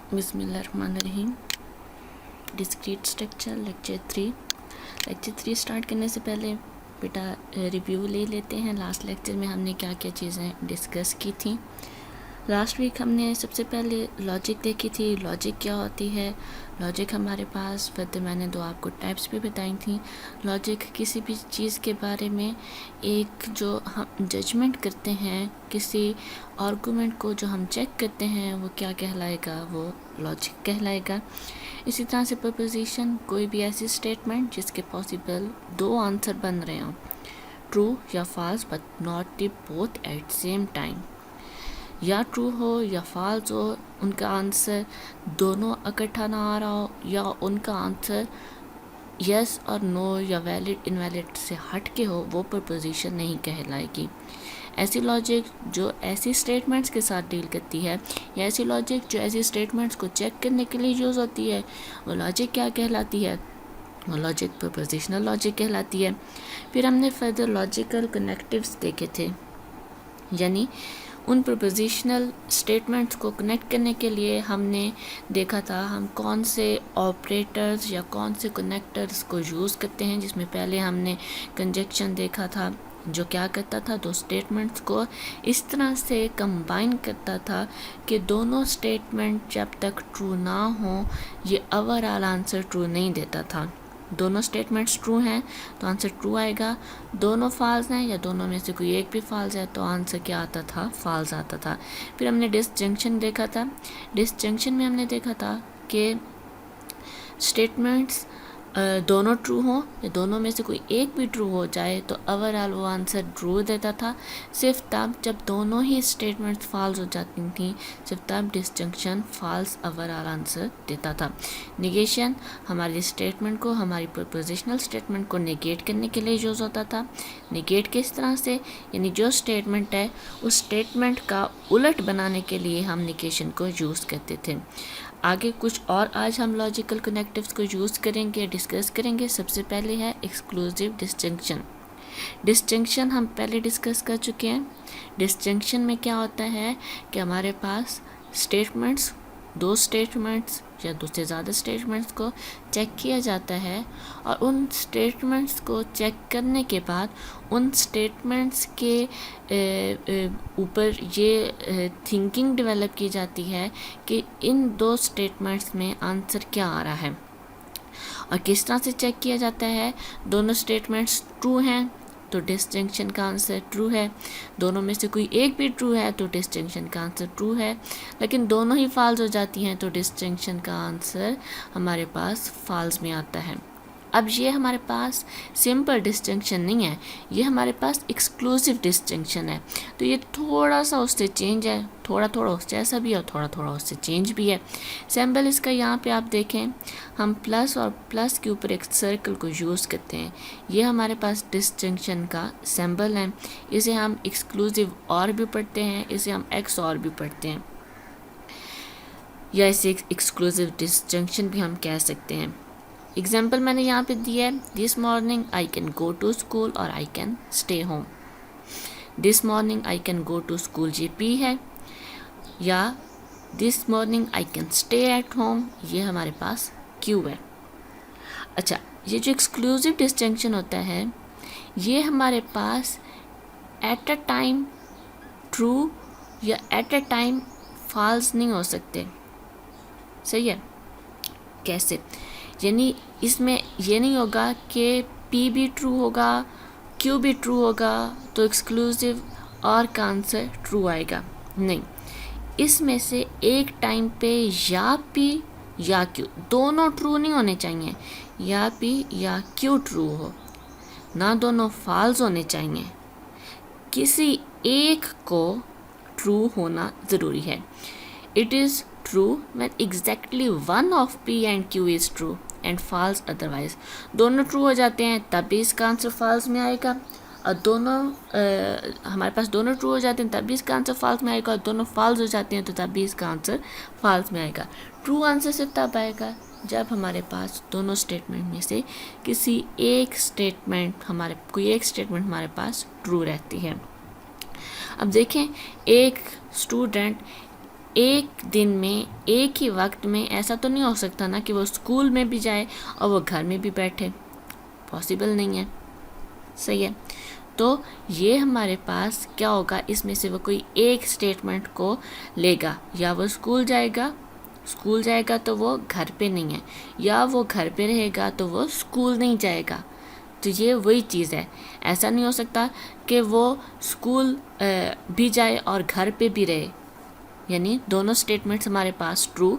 बिस्मिल्लाहिर्रहमानिर्रहीम। Discrete structure lecture 3 start करने से पहले बेटा रिव्यू ले लेते हैं। लास्ट लेक्चर में हमने क्या क्या चीज़ें डिस्कस की थी। लास्ट वीक हमने सबसे पहले लॉजिक देखी थी। लॉजिक क्या होती है, लॉजिक हमारे पास फिर मैंने दो आपको टाइप्स भी बताई थी। लॉजिक किसी भी चीज़ के बारे में एक जो हम जजमेंट करते हैं, किसी आर्गूमेंट को जो हम चेक करते हैं वो क्या कहलाएगा, वो लॉजिक कहलाएगा। इसी तरह से प्रपोजिशन, कोई भी ऐसी स्टेटमेंट जिसके पॉसिबल दो आंसर बन रहे हों, ट्रू या false but not the both at same time, या ट्रू हो या फॉल्स हो, उनका आंसर दोनों इकट्ठा ना आ रहा हो, या उनका आंसर यस और नो या वैलिड इनवैलिड से हट के हो, वो प्रपोजिशन नहीं कहलाएगी। ऐसी लॉजिक जो ऐसी स्टेटमेंट्स के साथ डील करती है, या ऐसी लॉजिक जो ऐसी स्टेटमेंट्स को चेक करने के लिए यूज़ होती है, वो लॉजिक क्या कहलाती है, वो लॉजिक प्रपोजिशनल लॉजिक कहलाती है। फिर हमने फर्दर लॉजिकल कनेक्टिव्स देखे थे, यानी उन प्रपोजिशनल स्टेटमेंट्स को कनेक्ट करने के लिए हमने देखा था हम कौन से ऑपरेटर्स या कौन से कनेक्टर्स को यूज़ करते हैं। जिसमें पहले हमने कंजक्शन देखा था, जो क्या करता था, दो स्टेटमेंट्स को इस तरह से कंबाइन करता था कि दोनों स्टेटमेंट जब तक ट्रू ना हो, ये ओवरऑल आंसर ट्रू नहीं देता था। दोनों स्टेटमेंट्स ट्रू हैं तो आंसर ट्रू आएगा, दोनों फॉल्स हैं या दोनों में से कोई एक भी फॉल्स है तो आंसर क्या आता था, फॉल्स आता था। फिर हमने डिसजंक्शन देखा था। डिसजंक्शन में हमने देखा था कि स्टेटमेंट्स दोनों ट्रू हो या दोनों में से कोई एक भी ट्रू हो जाए तो ओवरऑल वो आंसर ट्रू देता था। सिर्फ तब जब दोनों ही स्टेटमेंट्स फॉल्स हो जाती थी, सिर्फ तब डिसजंक्शन फॉल्स ओवरऑल आंसर देता था। निगेशन हमारी स्टेटमेंट को, हमारी प्रपोजिशनल स्टेटमेंट को निगेट करने के लिए यूज़ होता था। निगेट किस तरह से, यानी जो स्टेटमेंट है उस स्टेटमेंट का उलट बनाने के लिए हम निगेशन को यूज़ करते थे। आगे कुछ और आज हम लॉजिकल कनेक्टिव्स को यूज़ करेंगे, डिस्कस करेंगे। सबसे पहले है एक्सक्लूसिव डिस्टिंक्शन। डिस्टिंक्शन हम पहले डिस्कस कर चुके हैं। डिस्टिंक्शन में क्या होता है कि हमारे पास स्टेटमेंट्स, दो स्टेटमेंट्स या दो से ज़्यादा स्टेटमेंट्स को चेक किया जाता है और उन स्टेटमेंट्स को चेक करने के बाद उन स्टेटमेंट्स के ऊपर ये थिंकिंग डेवलप की जाती है कि इन दो स्टेटमेंट्स में आंसर क्या आ रहा है। और किस तरह से चेक किया जाता है, दोनों स्टेटमेंट्स ट्रू हैं तो डिस्टिंक्शन का आंसर ट्रू है, दोनों में से कोई एक भी ट्रू है तो डिस्टिंक्शन का आंसर ट्रू है, लेकिन दोनों ही फॉल्स हो जाती हैं तो डिस्टिंक्शन का आंसर हमारे पास फॉल्स में आता है। अब ये हमारे पास सिंपल डिस्टिंक्शन नहीं है, ये हमारे पास एक्सक्लूसिव डिस्टिंक्शन है। तो ये थोड़ा सा उससे चेंज है, थोड़ा थोड़ा उससे ऐसा भी है और थोड़ा थोड़ा उससे चेंज भी है। सिंबल इसका यहाँ पे आप देखें, हम प्लस और प्लस के ऊपर एक सर्कल को यूज़ करते हैं, ये हमारे पास डिस्टिंक्शन का सिंबल है। इसे हम एक्सक्लूसिव और भी पढ़ते हैं, इसे हम एक्स और भी पढ़ते हैं, या इसे एक्सक्लूसिव डिस्टिंक्शन भी हम कह सकते हैं। एग्जाम्पल मैंने यहाँ पे दिया है, this morning I can go to school और I can stay home. This morning I can go to school ये पी है, या this morning I can stay at home ये हमारे पास क्यू है। अच्छा, ये जो एक्सक्लूसिव डिस्टिंक्शन होता है ये हमारे पास एट अ टाइम ट्रू या एट अ टाइम फॉल्स नहीं हो सकते। सही है, कैसे, यानी इसमें ये नहीं होगा कि P भी ट्रू होगा, Q भी ट्रू होगा तो एक्सक्लूसिव और का आंसर ट्रू आएगा, नहीं। इसमें से एक टाइम पे या P या Q दोनों ट्रू नहीं होने चाहिए, या P या Q ट्रू हो, ना दोनों फॉल्स होने चाहिए, किसी एक को ट्रू होना ज़रूरी है। It is true when exactly one of P and Q is true and false otherwise। दोनों ट्रू हो जाते हैं तब भी इसका आंसर फॉल्स में आएगा, और दोनों हमारे पास दोनों ट्रू हो जाते हैं तब भी इसका आंसर फॉल्स में आएगा, और दोनों फॉल्स हो जाते हैं तो तब भी इसका आंसर फॉल्स में आएगा। ट्रू आंसर सिर्फ तब आएगा जब हमारे पास दोनों स्टेटमेंट में से किसी एक स्टेटमेंट, कोई एक स्टेटमेंट हमारे पास ट्रू रहती है। अब देखें, एक स्टूडेंट एक दिन में एक ही वक्त में ऐसा तो नहीं हो सकता ना कि वो स्कूल में भी जाए और वो घर में भी बैठे, पॉसिबल नहीं है। सही है, तो ये हमारे पास क्या होगा, इसमें से वो कोई एक स्टेटमेंट को लेगा, या वो स्कूल जाएगा तो वो घर पे नहीं है, या वो घर पे रहेगा तो वो स्कूल नहीं जाएगा। तो ये वही चीज़ है, ऐसा नहीं हो सकता कि वो स्कूल भी जाए और घर पे भी रहे, यानी दोनों स्टेटमेंट्स हमारे पास ट्रू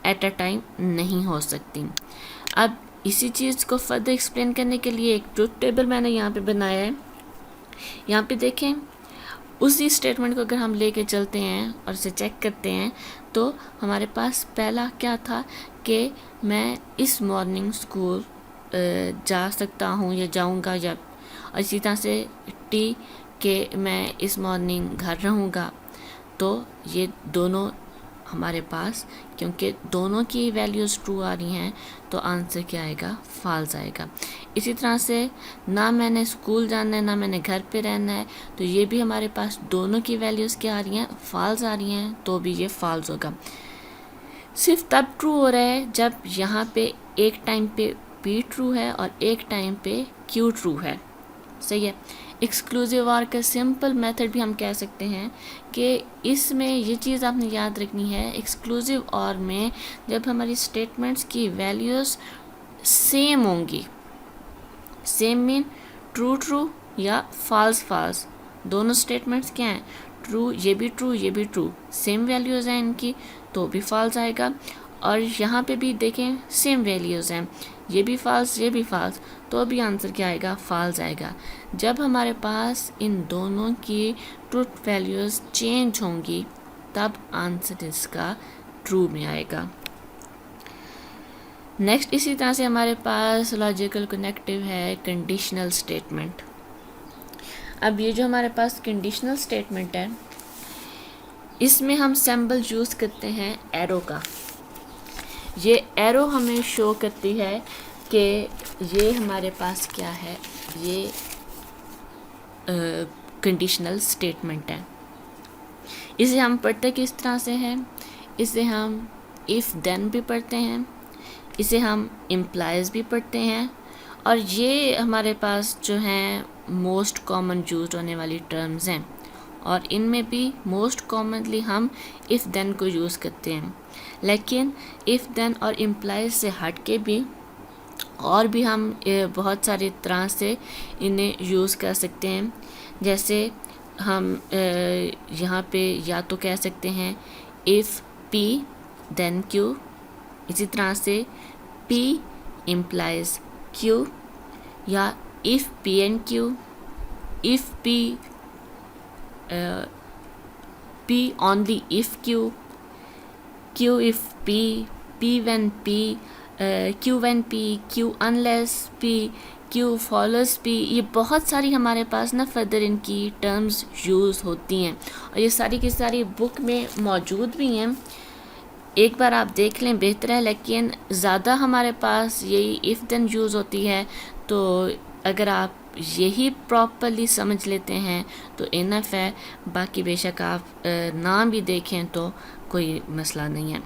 एट अ टाइम नहीं हो सकती। अब इसी चीज़ को फर्दर एक्सप्लेन करने के लिए एक ट्रुथ टेबल मैंने यहाँ पे बनाया है। यहाँ पे देखें, उसी स्टेटमेंट को अगर हम लेके चलते हैं और इसे चेक करते हैं तो हमारे पास पहला क्या था कि मैं इस मॉर्निंग स्कूल जा सकता हूँ या जाऊँगा, या इसी तरह से टी के मैं इस मॉर्निंग घर रहूँगा। तो ये दोनों हमारे पास, क्योंकि दोनों की वैल्यूज़ ट्रू आ रही हैं तो आंसर क्या आएगा, फॉल्स आएगा। इसी तरह से ना मैंने स्कूल जाना है ना मैंने घर पे रहना है, तो ये भी हमारे पास दोनों की वैल्यूज़ क्या आ रही हैं, फॉल्स आ रही हैं, तो भी ये फॉल्स होगा। सिर्फ तब ट्रू हो रहा है जब यहाँ पे एक टाइम पे पी ट्रू है और एक टाइम पे क्यू ट्रू है। सही है, एक्सक्लूसिव और का सिंपल मेथड भी हम कह सकते हैं कि इसमें ये चीज़ आपने याद रखनी है, एक्सक्लूसिव और में जब हमारी स्टेटमेंट्स की वैल्यूज़ सेम होंगी, सेम मीन ट्रू ट्रू या फॉल्स फॉल्स, दोनों स्टेटमेंट्स क्या हैं, ट्रू, ये भी ट्रू ये भी ट्रू, सेम वैल्यूज़ हैं इनकी, तो भी फॉल्स आएगा। और यहाँ पे भी देखें सेम वैल्यूज़ हैं, ये भी फॉल्स ये भी फॉल्स, तो भी आंसर क्या आएगा, फॉल्स आएगा। जब हमारे पास इन दोनों की ट्रूथ वैल्यूज़ चेंज होंगी तब आंसर इसका ट्रू में आएगा। नेक्स्ट इसी तरह से हमारे पास लॉजिकल कनेक्टिव है कंडीशनल स्टेटमेंट। अब ये जो हमारे पास कंडीशनल स्टेटमेंट है, इसमें हम सिंबल यूज़ करते हैं एरो का। ये एरो हमें शो करती है कि ये हमारे पास क्या है, ये कंडीशनल स्टेटमेंट है। इसे हम पढ़ते किस तरह से हैं, इसे हम इफ़ देन भी पढ़ते हैं, इसे हम इम्प्लाइज भी पढ़ते हैं, और ये हमारे पास जो हैं मोस्ट कॉमन यूज होने वाली टर्म्स हैं, और इनमें भी मोस्ट कॉमनली हम इफ़ देन को यूज़ करते हैं। लेकिन इफ़ देन और इम्प्लाइज से हट के भी और भी हम बहुत सारी तरह से इन्हें यूज़ कर सकते हैं। जैसे हम यहाँ पे या तो कह सकते हैं इफ़ पी देन क्यू, इसी तरह से P implies Q, या if P and Q, if P P only if Q, Q if P, P when P, Q when P, Q unless P, Q follows P। ये बहुत सारी हमारे पास ना further इनकी टर्म्स यूज़ होती हैं, और ये सारी की सारी बुक में मौजूद भी हैं। एक बार आप देख लें बेहतर है, लेकिन ज़्यादा हमारे पास यही इफ़ देन यूज़ होती है, तो अगर आप यही प्रॉपरली समझ लेते हैं तो इनफ है। बाकी बेशक आप ना भी देखें तो कोई मसला नहीं है।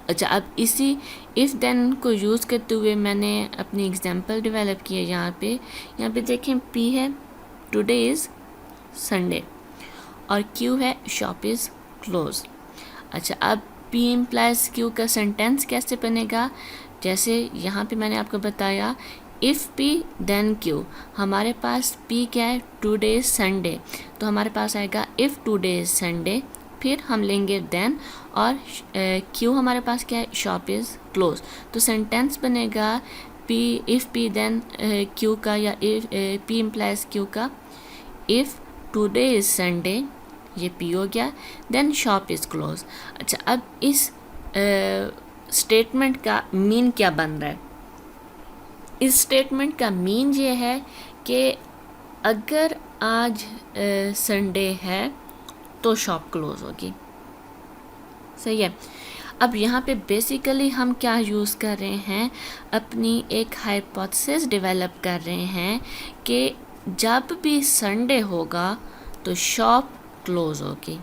अच्छा, अब इसी इफ़ देन को यूज़ करते हुए मैंने अपनी एग्जांपल डेवलप की है। यहाँ पे देखें, P है टुडे इज़ संडे, और Q है शॉप इज़ क्लोज। अच्छा, अब P इम्प्लाइज Q का सेंटेंस कैसे बनेगा, जैसे यहाँ पे मैंने आपको बताया इफ़ P देन Q। हमारे पास P क्या है, टुडे इज़ संडे, तो हमारे पास आएगा इफ़ टुडे इज़ संडे, फिर हम लेंगे देन, और Q हमारे पास क्या है, शॉप इज़ क्लोज। तो सेंटेंस बनेगा इफ़ P देन Q का, या P इम्प्लाइज Q का, इफ़ टुडे इज़ संडे, ये P हो गया, देन शॉप इज़ क्लोज। अच्छा, अब इस स्टेटमेंट का मीन क्या बन रहा है, इस स्टेटमेंट का मीन ये है कि अगर आज संडे है तो शॉप क्लोज होगी। सही है। अब यहाँ पे बेसिकली हम क्या यूज़ कर रहे हैं, अपनी एक हाइपोथेसिस डेवलप कर रहे हैं कि जब भी संडे होगा तो शॉप क्लोज होगी।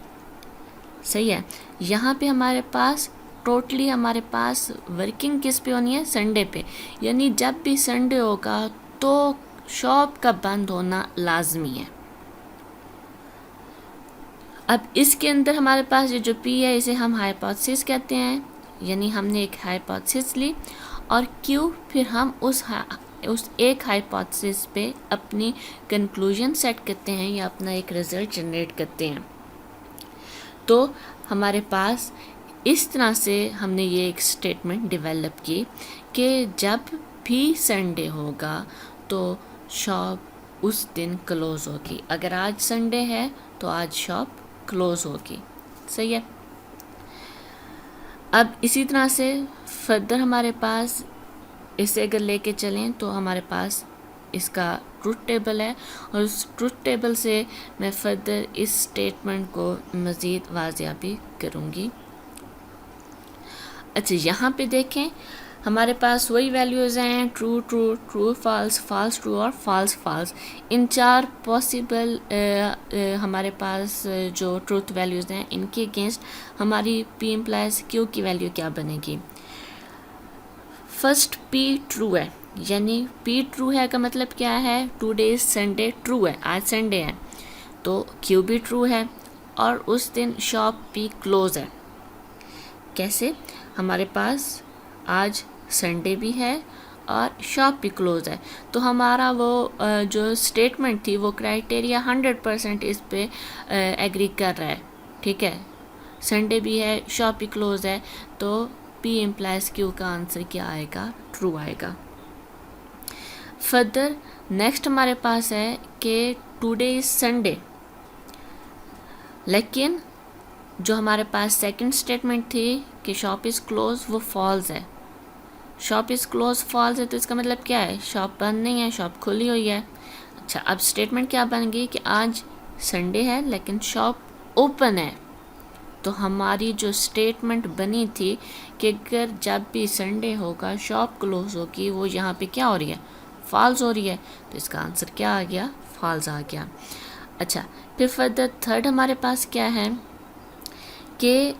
सही है। यहाँ पे हमारे पास टोटली हमारे पास वर्किंग किस पे होनी है, संडे पे, यानी जब भी संडे होगा तो शॉप का बंद होना लाजमी है। अब इसके अंदर हमारे पास ये जो पी है इसे हम हाइपोथेसिस कहते हैं, यानी हमने एक हाइपोथेसिस ली और क्यू फिर हम उस एक हाइपोथेसिस पे अपनी कंक्लूजन सेट करते हैं या अपना एक रिजल्ट जनरेट करते हैं। तो हमारे पास इस तरह से हमने ये एक स्टेटमेंट डेवलप की कि जब भी संडे होगा तो शॉप उस दिन क्लोज होगी। अगर आज संडे है तो आज शॉप क्लोज होगी। सही है। अब इसी तरह से फर्दर हमारे पास इसे अगर लेके चलें तो हमारे पास इसका ट्रुथ टेबल है और उस ट्रुथ टेबल से मैं फर्दर इस स्टेटमेंट को मज़ीद वाज़ियाबी करूँगी। अच्छा, यहाँ पे देखें हमारे पास वही वैल्यूज़ हैं, true true, true false, false true और फॉल्स फॉल्स। इन चार पॉसिबल हमारे पास जो ट्रूथ वैल्यूज़ हैं इनके अगेंस्ट हमारी पी इम्प्लाइज क्यू की वैल्यू क्या बनेगी। फर्स्ट पी ट्रू है, यानी पी ट्रू है का मतलब क्या है, टुडे इज संडे, ट्रू है, आज संडे है, तो क्यू भी ट्रू है और उस दिन शॉप भी क्लोज है। कैसे, हमारे पास आज संडे भी है और शॉप भी क्लोज है, तो हमारा वो जो स्टेटमेंट थी वो क्राइटेरिया 100% इस पे एग्री कर रहा है। ठीक है, संडे भी है, शॉप भी क्लोज है, तो पी इम्प्लाइज क्यू का आंसर क्या आएगा, ट्रू आएगा। फर्दर नेक्स्ट हमारे पास है कि टुडे इज संडे, लेकिन जो हमारे पास सेकंड स्टेटमेंट थी कि शॉप इज़ क्लोज वो फॉल्स है। शॉप इज़ क्लोज फॉल्स है तो इसका मतलब क्या है, शॉप बंद नहीं है, शॉप खुली हुई है। अच्छा, अब स्टेटमेंट क्या बन गई कि आज संडे है लेकिन शॉप ओपन है। तो हमारी जो स्टेटमेंट बनी थी कि अगर जब भी संडे होगा शॉप क्लोज होगी, वो यहाँ पे क्या हो रही है, फॉल्स हो रही है, तो इसका आंसर क्या आ गया, फॉल्स आ गया। अच्छा, फिर फर्दर थर्ड हमारे पास क्या है कि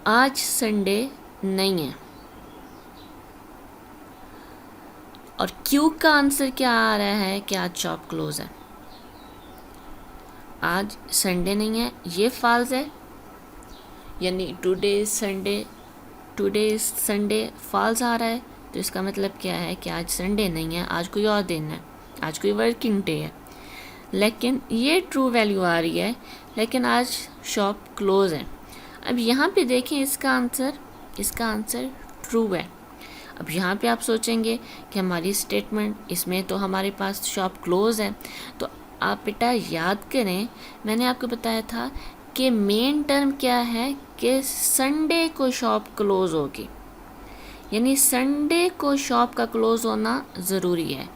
आज संडे नहीं है और क्यू का आंसर क्या आ रहा है कि आज शॉप क्लोज है। आज संडे नहीं है, ये फॉल्स है, यानी टुडे इज संडे फॉल्स आ रहा है, तो इसका मतलब क्या है कि आज संडे नहीं है, आज कोई और दिन है, आज कोई वर्किंग डे है। लेकिन ये ट्रू वैल्यू आ रही है, लेकिन आज शॉप क्लोज है। अब यहाँ पे देखें इसका आंसर ट्रू है। अब यहाँ पे आप सोचेंगे कि हमारी स्टेटमेंट इसमें तो हमारे पास शॉप क्लोज है, तो आप बेटा याद करें मैंने आपको बताया था कि मेन टर्म क्या है कि संडे को शॉप क्लोज होगी, यानी संडे को शॉप का क्लोज होना ज़रूरी है।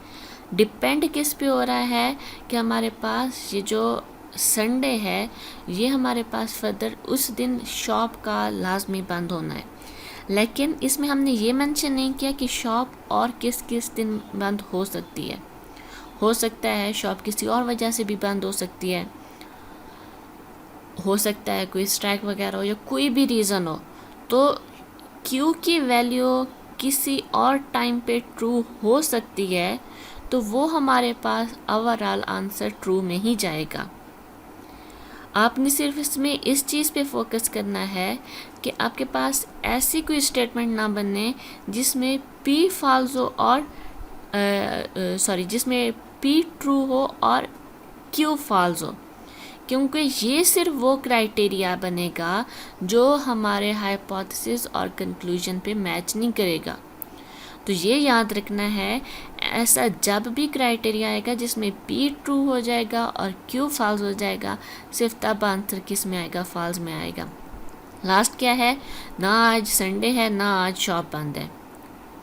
डिपेंड किस पे हो रहा है कि हमारे पास ये जो संडे है ये हमारे पास फर्दर उस दिन शॉप का लाजमी बंद होना है, लेकिन इसमें हमने ये मेंशन नहीं किया कि शॉप और किस किस दिन बंद हो सकती है। हो सकता है शॉप किसी और वजह से भी बंद हो सकती है, हो सकता है कोई स्ट्राइक वगैरह हो या कोई भी रीज़न हो, तो क्यू की वैल्यू किसी और टाइम पे ट्रू हो सकती है, तो वो हमारे पास ओवरऑल आंसर ट्रू में ही जाएगा। आपने सिर्फ इसमें इस चीज़ पे फोकस करना है कि आपके पास ऐसी कोई स्टेटमेंट ना बने जिसमें पी फॉल्स हो और जिसमें पी ट्रू हो और क्यू फॉल्स हो, क्योंकि ये सिर्फ वो क्राइटेरिया बनेगा जो हमारे हाइपोथेसिस और कंक्लूजन पे मैच नहीं करेगा। तो ये याद रखना है, ऐसा जब भी क्राइटेरिया आएगा जिसमें पी ट्रू हो जाएगा और क्यू फॉल्स हो जाएगा, सिर्फ तब आंसर किस में आएगा, फॉल्स में आएगा। लास्ट क्या है, ना आज संडे है ना आज शॉप बंद है।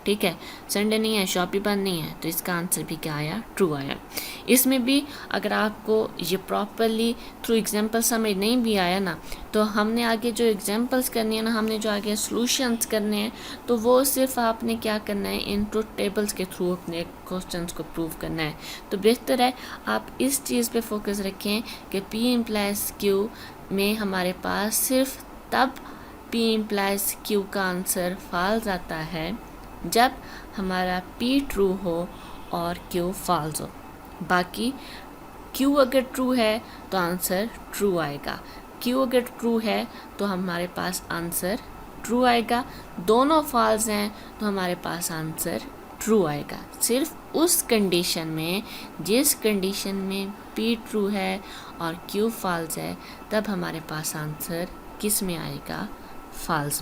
ठीक है, संडे नहीं है, शॉप भी बंद नहीं है, तो इसका आंसर भी क्या आया, ट्रू आया। इसमें भी अगर आपको ये प्रॉपरली थ्रू एग्जांपल समझ नहीं भी आया ना, तो हमने आगे जो एग्जांपल्स करनी है ना, हमने जो आगे सॉल्यूशंस करने हैं, तो वो सिर्फ आपने क्या करना है, इन ट्रुथ टेबल्स के थ्रू अपने क्वेश्चंस को प्रूव करना है। तो बेहतर है आप इस चीज़ पे फोकस रखें कि पी इम्प्लाइज क्यू में हमारे पास सिर्फ तब P implies Q का आंसर फॉल्स आता है जब हमारा P ट्रू हो और Q फॉल्स हो। बाकी Q अगर ट्रू है तो आंसर ट्रू आएगा, Q अगर ट्रू है तो हमारे पास आंसर ट्रू आएगा, दोनों फॉल्स हैं तो हमारे पास आंसर ट्रू आएगा। सिर्फ उस कंडीशन में, जिस कंडीशन में P ट्रू है और Q फॉल्स है, तब हमारे पास आंसर किस में आएगा? फॉल्स।